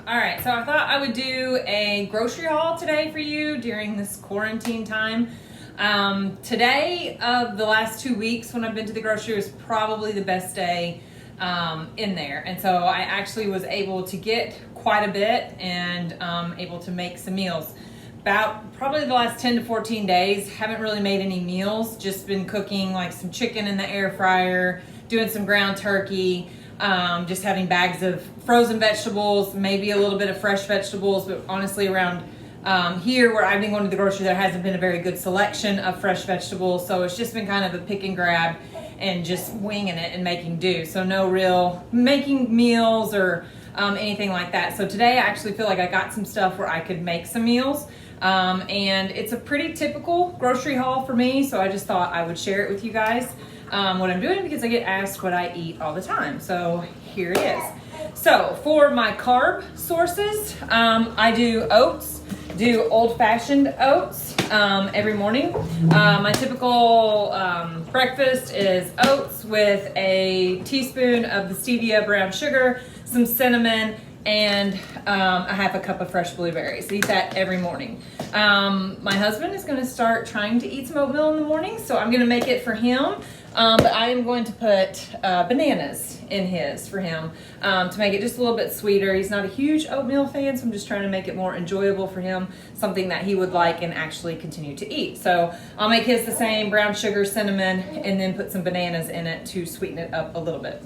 All right, so I thought I would do a grocery haul today for you during this quarantine time. Today of the last 2 weeks when I've been to the grocery was probably the best day in there. And so I actually was able to get quite a bit and able to make some meals. About probably the last 10 to 14 days, haven't really made any meals, just been cooking like some chicken in the air fryer, doing some ground turkey, just having bags of frozen vegetables, maybe a little bit of fresh vegetables, but honestly around here where I've been going to the grocery, there hasn't been a very good selection of fresh vegetables, so it's just been kind of a pick and grab and just winging it and making do. So no real making meals or anything like that. So today I actually feel like I got some stuff where I could make some meals. And it's a pretty typical grocery haul for me, so I just thought I would share it with you guys, what I'm doing, because I get asked what I eat all the time. So here it is. So for my carb sources, I do oats, do old-fashioned oats every morning. My typical breakfast is oats with a teaspoon of the stevia brown sugar, some cinnamon, and a half a cup of fresh blueberries. Eat that every morning. My husband is going to start trying to eat some oatmeal in the morning, so I'm going to make it for him. But I am going to put bananas in his for him to make it just a little bit sweeter. He's not a huge oatmeal fan, so I'm just trying to make it more enjoyable for him, something that he would like and actually continue to eat. So I'll make his the same, brown sugar, cinnamon, and then put some bananas in it to sweeten it up a little bit.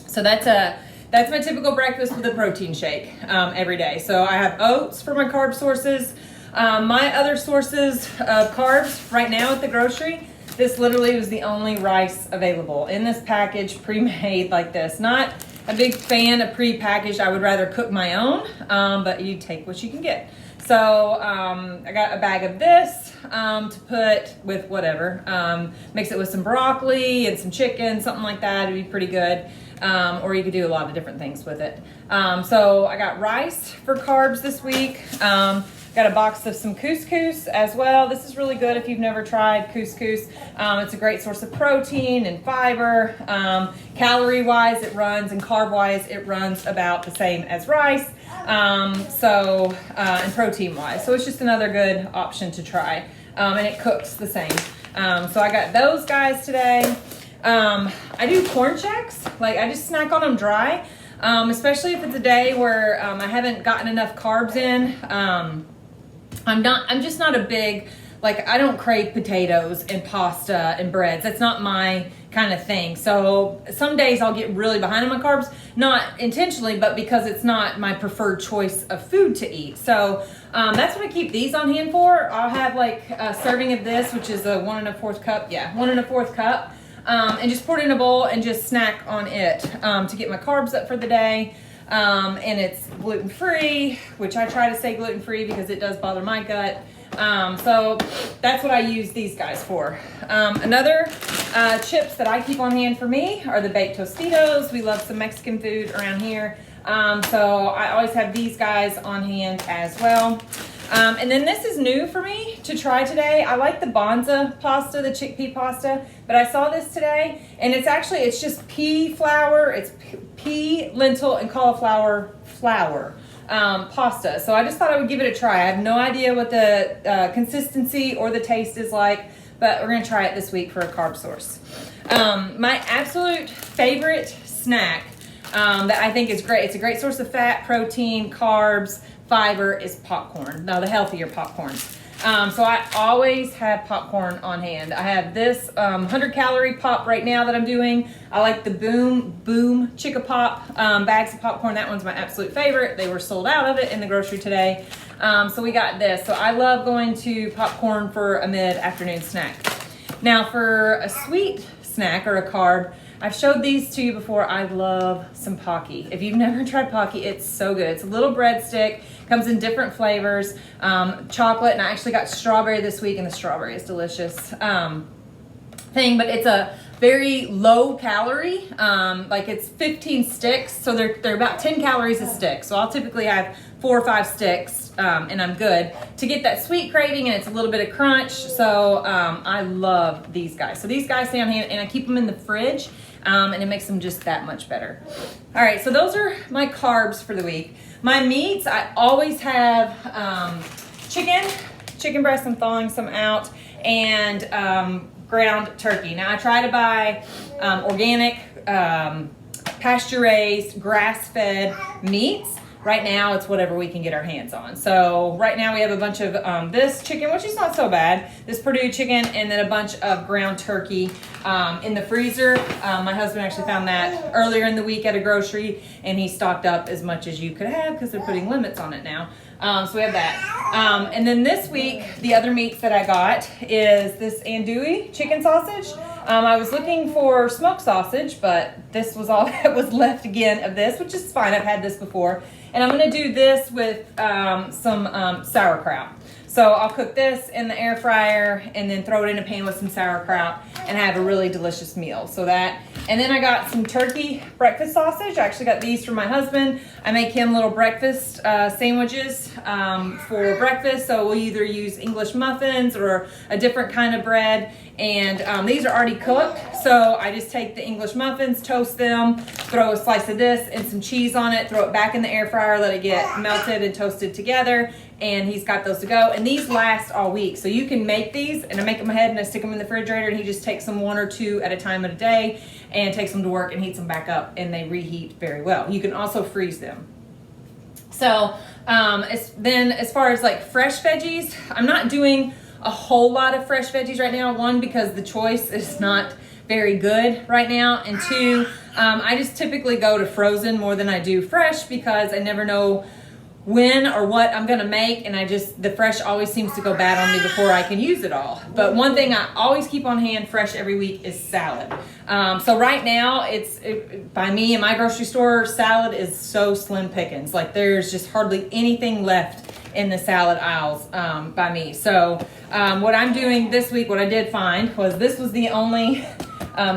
So that's my typical breakfast with a protein shake every day. So I have oats for my carb sources. My other sources of carbs right now at the grocery, this literally was the only rice available in this package, pre-made like this. Not a big fan of pre-packaged. I would rather cook my own, but you take what you can get. So I got a bag of this to put with whatever. Mix it with some broccoli and some chicken, something like that. It'd be pretty good. Or you could do a lot of different things with it. So I got rice for carbs this week. Got a box of some couscous as well. This is really good if you've never tried couscous. It's a great source of protein and fiber. Calorie-wise, it runs, and carb-wise, it runs about the same as rice. And protein-wise. So it's just another good option to try. And it cooks the same. So I got those guys today. I do corn checks. Like, I just snack on them dry. Especially if it's a day where I haven't gotten enough carbs in. I'm just not a big, like, I don't crave potatoes and pasta and breads. That's not my kind of thing. So some days I'll get really behind on my carbs, not intentionally, but because it's not my preferred choice of food to eat. So that's what I keep these on hand for. I'll have like a serving of this, which is a 1 1/4 cup. Yeah, 1 1/4 cup. And just pour it in a bowl and just snack on it to get my carbs up for the day. And it's gluten-free, which I try to stay gluten-free because it does bother my gut. So that's what I use these guys for. Another chips that I keep on hand for me are the baked Tostitos. We love some Mexican food around here. So I always have these guys on hand as well. And then this is new for me to try today. I like the Banza pasta, the chickpea pasta, but I saw this today, and it's just pea flour. It's pea, lentil, and cauliflower flour pasta. So I just thought I would give it a try. I have no idea what the consistency or the taste is like, but we're going to try it this week for a carb source. My absolute favorite snack that I think is great, it's a great source of fat, protein, carbs, fiber, is popcorn. Now, the healthier popcorn. So I always have popcorn on hand. I have this 100-calorie pop right now that I'm doing. I like the Boom Chicka Pop bags of popcorn. That one's my absolute favorite. They were sold out of it in the grocery today. So we got this. So I love going to popcorn for a mid-afternoon snack. Now, for a sweet snack or a carb, I've showed these to you before. I love some Pocky. If you've never tried Pocky, it's so good. It's a little breadstick, comes in different flavors, chocolate, and I actually got strawberry this week, and the strawberry is delicious thing, but it's a very low calorie, like it's 15 sticks, so they're about 10 calories a stick. So I'll typically have 4 or 5 sticks, and I'm good to get that sweet craving, and it's a little bit of crunch. So I love these guys. So these guys stay on hand, and I keep them in the fridge. and it makes them just that much better. All right, so those are my carbs for the week. My meats, I always have chicken breast. I'm thawing some out, and ground turkey. Now I try to buy organic, pasture-raised, grass-fed meats. Right now, it's whatever we can get our hands on. So right now we have a bunch of this chicken, which is not so bad, this Perdue chicken, and then a bunch of ground turkey in the freezer. My husband actually found that earlier in the week at a grocery, and he stocked up as much as you could have because they're putting limits on it now. So we have that. And then this week, the other meats that I got is this andouille chicken sausage. I was looking for smoked sausage, but this was all that was left again of this, which is fine. I've had this before. And I'm going to do this with some sauerkraut. So I'll cook this in the air fryer and then throw it in a pan with some sauerkraut and have a really delicious meal. So that, and then I got some turkey breakfast sausage. I actually got these from my husband. I make him little breakfast sandwiches for breakfast. So we'll either use English muffins or a different kind of bread. And these are already cooked. So I just take the English muffins, toast them, throw a slice of this and some cheese on it, throw it back in the air fryer, let it get melted and toasted together. And he's got those to go. And these last all week. So you can make these, and I make them ahead and I stick them in the refrigerator, and he just takes them 1 or 2 at a time of a day and takes them to work and heats them back up, and they reheat very well. You can also freeze them. So then as far as like fresh veggies, I'm not doing a whole lot of fresh veggies right now. 1, because the choice is not very good right now, and 2, I just typically go to frozen more than I do fresh because I never know when or what I'm gonna make, and the fresh always seems to go bad on me before I can use it all. But one thing I always keep on hand fresh every week is salad. So right now by me in my grocery store, salad is so slim pickings. Like there's just hardly anything left in the salad aisles by me. So what I'm doing this week, what I did find was this was the only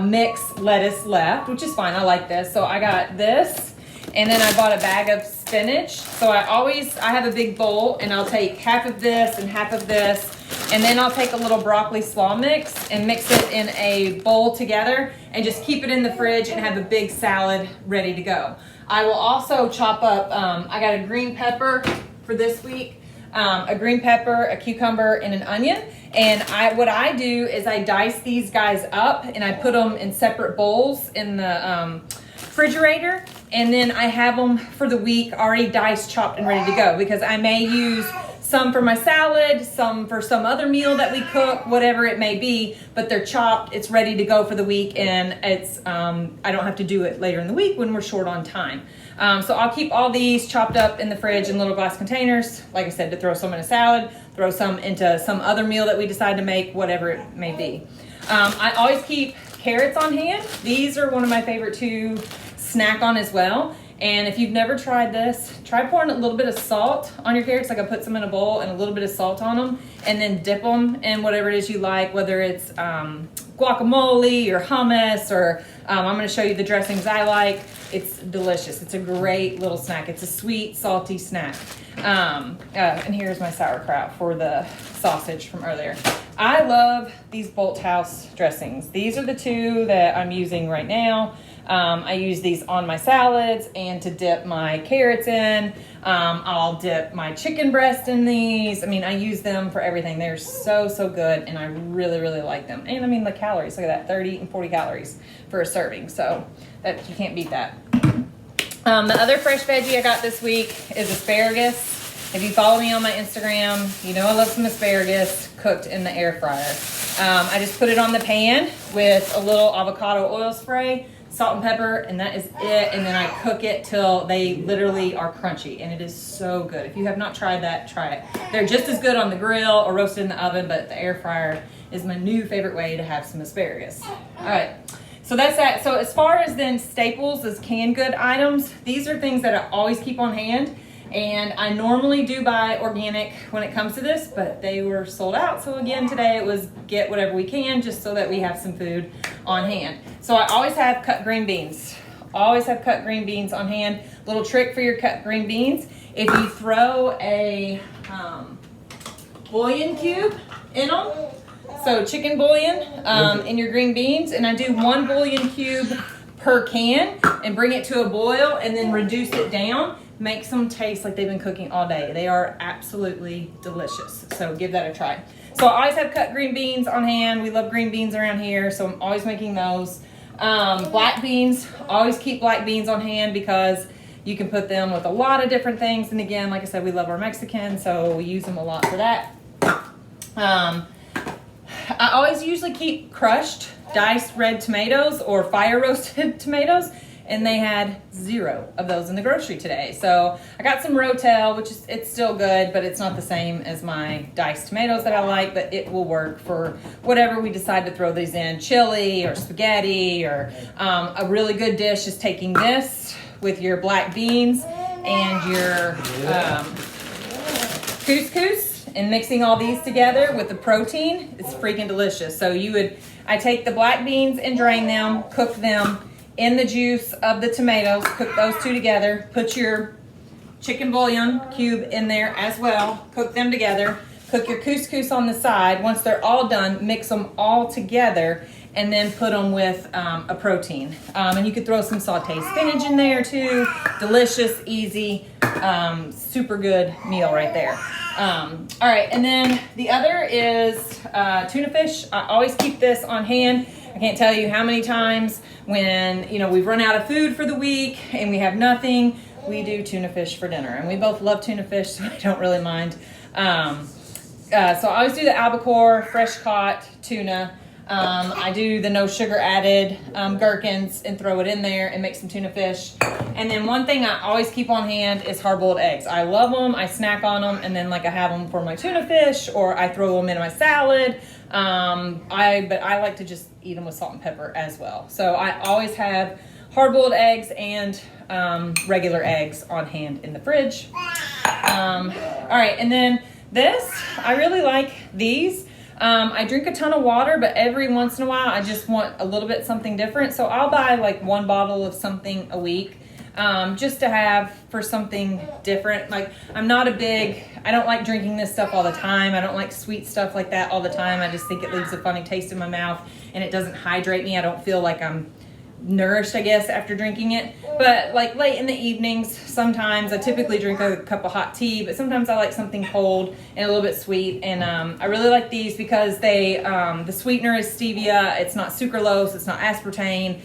mixed lettuce left, which is fine. I like this. So I got this, and then I bought a bag of spinach. So I have a big bowl, and I'll take half of this and half of this, and then I'll take a little broccoli slaw mix and mix it in a bowl together and just keep it in the fridge and have a big salad ready to go. I will also chop up, I got a green pepper for this week, a green pepper, a cucumber, and an onion. And what I do is I dice these guys up and I put them in separate bowls in the refrigerator, and then I have them for the week already diced, chopped, and ready to go, because I may use some for my salad, some for some other meal that we cook, whatever it may be, but they're chopped, it's ready to go for the week, and it's I don't have to do it later in the week when we're short on time. So I'll keep all these chopped up in the fridge in little glass containers, like I said, to throw some in a salad, throw some into some other meal that we decide to make, whatever it may be. I always keep carrots on hand. These are one of my favorite to snack on as well. And if you've never tried this, try pouring a little bit of salt on your carrots. Like I put some in a bowl and a little bit of salt on them, and then dip them in whatever it is you like, whether it's guacamole or hummus, or I'm going to show you the dressings I like. It's delicious. It's a great little snack. It's a sweet, salty snack. And here's my sauerkraut for the sausage from earlier. I love these Bolthouse dressings. These are the 2 that I'm using right now. I use these on my salads and to dip my carrots in. I'll dip my chicken breast in these. I mean, I use them for everything. They're so, so good, and I really, really like them. And I mean, the calories, look at that, 30 and 40 calories for a serving. So that you can't beat that. The other fresh veggie I got this week is asparagus. If you follow me on my Instagram, you know I love some asparagus cooked in the air fryer. I just put it on the pan with a little avocado oil spray, salt and pepper, and that is it. And then I cook it till they literally are crunchy, and it is so good. If you have not tried that, try it. They're just as good on the grill or roasted in the oven, but the air fryer is my new favorite way to have some asparagus. All right, so that's that. So as far as then staples as canned good items, these are things that I always keep on hand. And I normally do buy organic when it comes to this, but they were sold out. So again, today it was get whatever we can just so that we have some food on hand. So I always have cut green beans. Always have cut green beans on hand. Little trick for your cut green beans. If you throw a bouillon cube in them, So chicken bouillon in your green beans, and I do 1 bouillon cube per can and bring it to a boil and then reduce it down. Makes them taste like they've been cooking all day. They are absolutely delicious. So give that a try. So I always have cut green beans on hand. We love green beans around here, so I'm always making those. Black beans, always keep black beans on hand because you can put them with a lot of different things. And again, like I said, we love our Mexican, so we use them a lot for that. I always usually keep crushed, diced red tomatoes or fire roasted tomatoes, and they had 0 of those in the grocery today. So I got some Rotel, which is, it's still good, but it's not the same as my diced tomatoes that I like, but it will work for whatever we decide to throw these in, chili or spaghetti, or a really good dish is taking this with your black beans and your couscous and mixing all these together with the protein. It's freaking delicious. So I take the black beans and drain them, cook them in the juice of the tomatoes, cook those 2 together, put your chicken bouillon cube in there as well, cook them together, cook your couscous on the side. Once they're all done, mix them all together and then put them with a protein. And you could throw some sauteed spinach in there too. Delicious, easy, super good meal right there. All right, and then the other is tuna fish. I always keep this on hand. I can't tell you how many times when, we've run out of food for the week and we have nothing, we do tuna fish for dinner. And we both love tuna fish, so I don't really mind. So I always do the albacore, fresh caught tuna. I do the no sugar added gherkins and throw it in there and make some tuna fish. And then one thing I always keep on hand is hard-boiled eggs. I love them. I snack on them, and then I have them for my tuna fish, or I throw them into my salad. But I like to just eat them with salt and pepper as well. So I always have hard-boiled eggs and regular eggs on hand in the fridge. All right, and then this, I really like these. I drink a ton of water, but every once in a while I just want a little bit something different. So I'll buy 1 bottle of something a week, just to have for something different. I don't like drinking this stuff all the time. I don't like sweet stuff like that all the time. I just think it leaves a funny taste in my mouth and it doesn't hydrate me. I don't feel like I'm nourished, I guess, after drinking it. But late in the evenings, sometimes I typically drink a cup of hot tea, but sometimes I like something cold and a little bit sweet. And I really like these because the sweetener is stevia. It's not sucralose. It's not aspartame.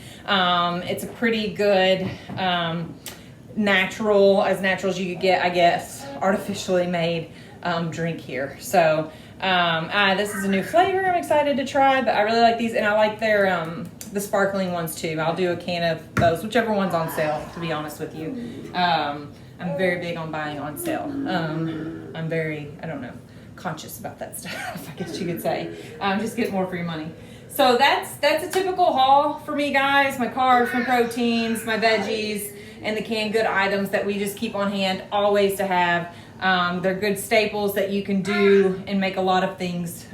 It's a pretty good natural as you could get, I guess, artificially made drink here. So this is a new flavor I'm excited to try, but I really like these, and I like their the sparkling ones too. I'll do a can of those, whichever one's on sale, to be honest with you. I'm very big on buying on sale. I'm very, conscious about that stuff, I guess you could say. Just get more for your money. So that's a typical haul for me, guys. My carbs, my proteins, my veggies, and the canned good items that we just keep on hand always to have. They're good staples that you can do and make a lot of things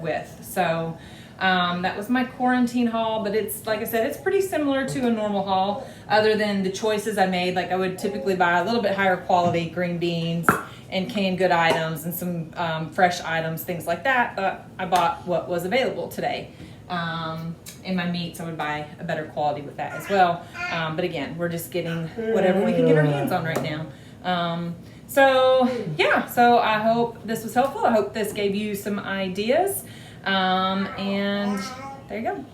with. So that was my quarantine haul, but it's, like I said, it's pretty similar to a normal haul other than the choices I made. I would typically buy a little bit higher quality green beans and canned good items and some fresh items, things like that, but I bought what was available today. In my meats, I would buy a better quality with that as well. But again, we're just getting whatever we can get our hands on right now. So I hope this was helpful. I hope this gave you some ideas. And there you go.